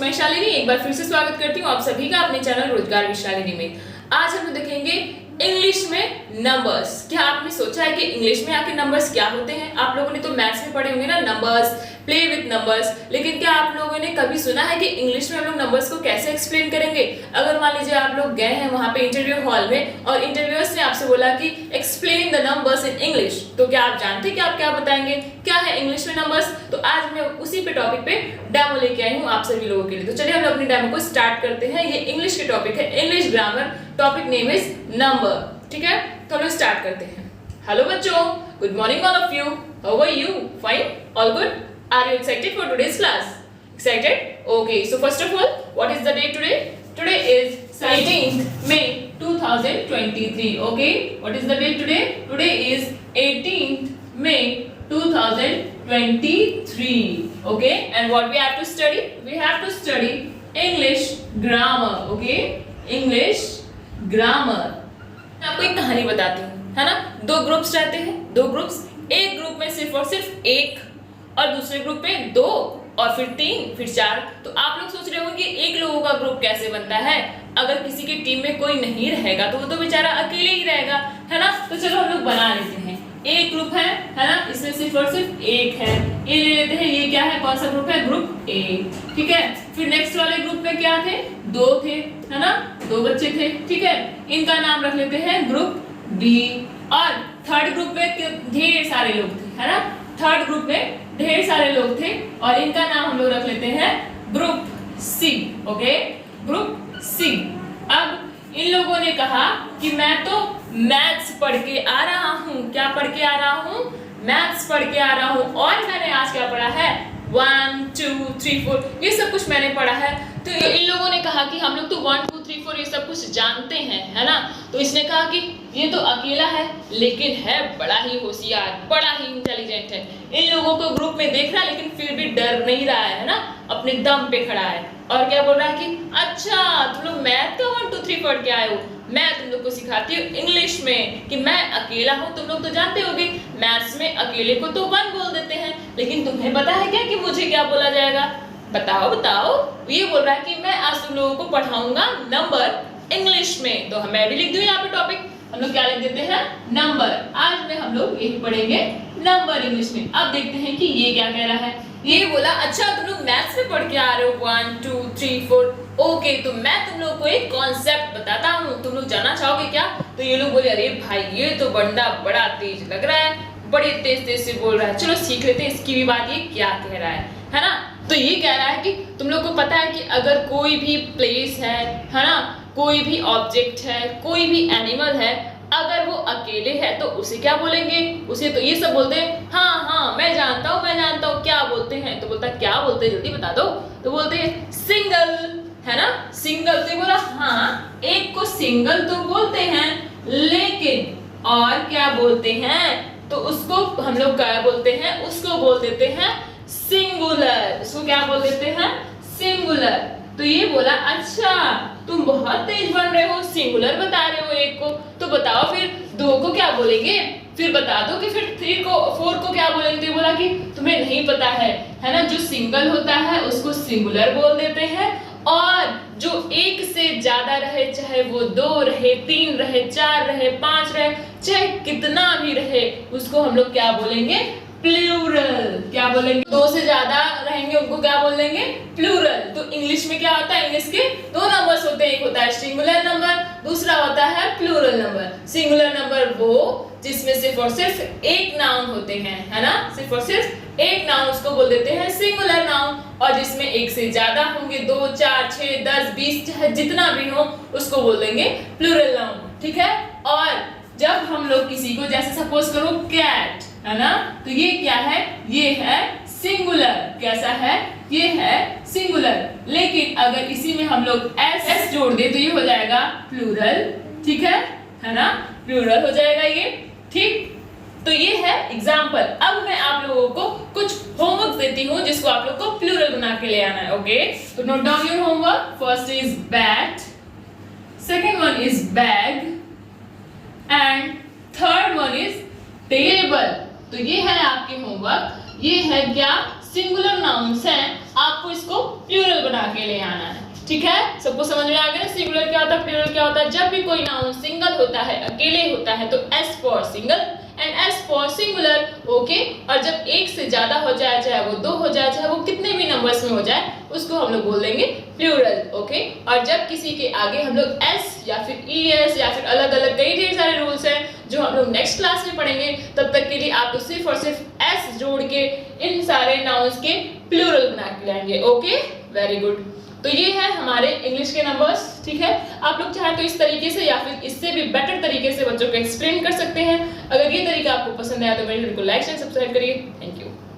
मैं शालिनी एक बार फिर से स्वागत करती हूँ आप सभी का अपने चैनल रोजगार विद शालिनी में। आज हम देखेंगे इंग्लिश में नंबर्स। क्या आपने सोचा है कि इंग्लिश में आके नंबर्स क्या होते हैं? आप लोगों ने तो मैथ्स में पढ़े होंगे ना, नंबर्स, प्ले विद नंबर्स, लेकिन क्या आप लोगों ने कभी सुना है कि इंग्लिश में हम लोग नंबर्स को कैसे एक्सप्लेन करेंगे? अगर मान लीजिए आप लोग गए हैं वहां पे इंटरव्यू हॉल में और इंटरव्यूअर्स ने आपसे बोला कि explain the numbers in English, तो क्या आप जानते हैं कि आप क्या बताएंगे? क्या है इंग्लिश में नंबर्स? तो आज मैं उसी पे टॉपिक पे डेमो लेके आई हूँ आप सभी लोगों के लिए। तो चलिए हम लोग अपनी डेमो को स्टार्ट करते हैं। ये इंग्लिश के टॉपिक है, English grammar, topic name is number. ठीक है, तो हम लोग स्टार्ट करते हैं। हेलो बच्चों, good morning all of you, how are you? Fine, all good? Are you excited for today's class? Excited? Okay, so first of all, what is the date today? Today is 18th May 2023. Okay, what is the date today? Today is 18th May 2023. Okay, and what we have to study? We have to study English grammar. Okay, English grammar. मैं आपको एक कहानी बताती हूँ, है ना? दो groups रहते हैं, दो ग्रुप्स, एक ग्रुप में सिर्फ और सिर्फ एक और दूसरे ग्रुप में दो और फिर तीन, फिर चार। तो आप लोग सोच रहे हो कि एक लोगों का ग्रुप कैसे बनता है? अगर किसी की टीम में कोई नहीं रहेगा तो वो तो बेचारा अकेले ही रहेगा, है ना? तो चलो हम लोग बना लेते हैं। एक ग्रुप है ना? इसमें सिर्फ और सिर्फ एक है, ये ले लेते हैं। ये क्या है, कौन सा ग्रुप है? Group A. ठीक है, फिर नेक्स्ट वाले ग्रुप में क्या थे? दो थे, है ना? दो बच्चे थे। ठीक है, इनका नाम रख लेते हैं ग्रुप बी। और थर्ड ग्रुप में ढेर सारे लोग थे, है ना? थर्ड ग्रुप में ढेर सारे लोग थे और इनका नाम हम लोग रख लेते हैं group C. Okay, group C. अब इन लोगों ने कहा कि मैं तो मैथ्स पढ़ के आ रहा हूँ। क्या पढ़ के आ रहा हूँ? मैथ्स पढ़ के आ रहा हूँ। और मैंने आज क्या पढ़ा है? 1 2 3 4 ये सब कुछ मैंने पढ़ा है। तो इन लोगों ने कहा कि हम लोग तो 1 2 3 4 ये सब कुछ जानते हैं, है ना? तो इसने कहा कि ये तो अकेला है लेकिन है बड़ा ही होशियार, बड़ा ही इंटेलिजेंट है। इन लोगों को ग्रुप में देख रहा है लेकिन फिर भी डर नहीं रहा है ना? अपने दम पे खड़ा है। और क्या बोल रहा है कि अच्छा तुम लोग मैथ तो 1 2 3 पढ़ के आए हो, मैं तुम लोग को सिखाती हूँ इंग्लिश में कि मैं अकेला हूँ। तुम लोग तो जानते होगे मैथ्स में अकेले को तो 1 बोल देते हैं, लेकिन तुम्हें पता है क्या कि मुझे क्या बोला जाएगा? बताओ बताओ। ये बोल रहा है कि मैं आज तुम लोगों को पढ़ाऊंगा नंबर इंग्लिश में। तो मैं भी लिख दूं यहाँ पे टॉपिक, हम लोग क्या लिख देते हैं? नंबर। आज में हम लोग यही पढ़ेंगे नंबर इंग्लिश में। अब देखते हैं कि ये क्या कह रहा है। ये बोला अच्छा तुम लोग मैथ्स में पढ़ के आ रहे हो 1 2 3 4। ओके, तो मैं तुम लोग को एक कॉन्सेप्ट बताता हूँ, तुम लोग जानना चाहोगे क्या? तो ये लोग बोले अरे भाई ये तो बंदा बड़ा तेज लग रहा है, बड़े तेज तेज से बोल रहा है, चलो सीख लेते हैं इसकी भी बात, ये क्या कह रहा है ना? तो ये कह रहा है कि तुम लोग को पता है कि अगर कोई भी प्लेस है ना, कोई भी ऑब्जेक्ट है, कोई भी एनिमल है, अगर वो अकेले है तो उसे क्या बोलेंगे? उसे तो ये सब बोलते हैं हाँ हाँ मैं जानता हूँ क्या बोलते हैं? तो बोलता क्या बोलते हैं, जल्दी बता दो। तो बोलते हैं सिंगल, है ना? सिंगल। तो बोला हाँ एक को सिंगल तो बोलते हैं, लेकिन और क्या बोलते हैं? तो उसको हम लोग क्या बोलते हैं? उसको बोल देते हैं सिंगुलर। उसको क्या बोल देते हैं? सिंगुलर। तो ये बोला अच्छा तुम बहुत तेज बन रहे हो, सिंगुलर बता रहे हो एक को, तो बताओ फिर दो को क्या बोलेंगे? फिर बता दो कि फिर 3 को 4 को क्या बोलेंगे? तो बोला कि तुम्हें नहीं पता है ना? जो सिंगल होता है उसको सिंगुलर बोल देते हैं, और जो एक से ज्यादा रहे, चाहे वो 2 रहे, 3 रहे, 4 रहे, 5 रहे, चाहे कितना भी रहे, उसको हम लोग क्या बोलेंगे? प्लूरल। क्या बोलेंगे? 2 से ज्यादा रहेंगे उनको क्या बोल देंगे? प्लूरल। तो इंग्लिश में क्या होता है? इंग्लिश के 2 नंबर्स होते हैं, एक होता है सिंगुलर नंबर, दूसरा होता है प्लूरल नंबर। सिंगुलर नंबर वो जिसमें सिर्फ और सिर्फ एक नाउन होते हैं, है ना? सिर्फ और सिर्फ एक नाउन, उसको बोल देते हैं सिंगुलर नाउन। और जिसमें एक से ज्यादा होंगे, 2 4 6 10 20 चाहे जितना भी हो, उसको बोल देंगे प्लूरल नाउन। ठीक है? और जब हम लोग किसी को, जैसे सपोज करो कैट, है ना? तो ये क्या है? ये है सिंगुलर। कैसा है? ये है सिंगुलर। लेकिन अगर इसी में हम लोग एस जोड़ दे तो ये हो जाएगा प्लूरल। ठीक है ना? प्लूरल हो जाएगा ये। ठीक, तो ये है एग्जाम्पल। अब मैं आप लोगों को कुछ होमवर्क देती हूँ जिसको आप लोग को प्लूरल बना के ले आना है। ओके, तो note down your homework. First is bat, second one is bag, and third one is table. तो ये है आपके होमवर्क। ये है क्या? सिंगुलर नाउन्स हैं, आपको इसको प्लूरल बना के ले आना है। ठीक है, सबको समझ में आ गया ना सिंगुलर क्या होता है, प्लूरल क्या होता है। जब भी कोई नाउन सिंगल होता है, अकेले होता है, तो S for single and S for singular. Okay, और जब एक से ज्यादा हो जाए, चाहे वो 2 हो जाए, चाहे वो कितने भी नंबर्स में हो जाए, उसको हम लोग बोल देंगे प्लूरल। ओके, और जब किसी के आगे हम लोग एस या फिर ईएस या फिर अलग अलग कई ढेर सारे रूल्स हैं जो हम लोग नेक्स्ट क्लास में पढ़ेंगे, तब तक के लिए आपको सिर्फ और सिर्फ एस जोड़ के इन सारे नाउन्स के प्लूरल बना के लाएंगे। Okay, very good. तो ये है हमारे इंग्लिश के नंबर्स। ठीक है, आप लोग चाहे तो इस तरीके से या फिर इससे भी बेटर तरीके से बच्चों को एक्सप्लेन कर सकते हैं। अगर ये तरीका आपको पसंद आया तो मेरे वीडियो को लाइक एंड सब्सक्राइब करिए। Thank you.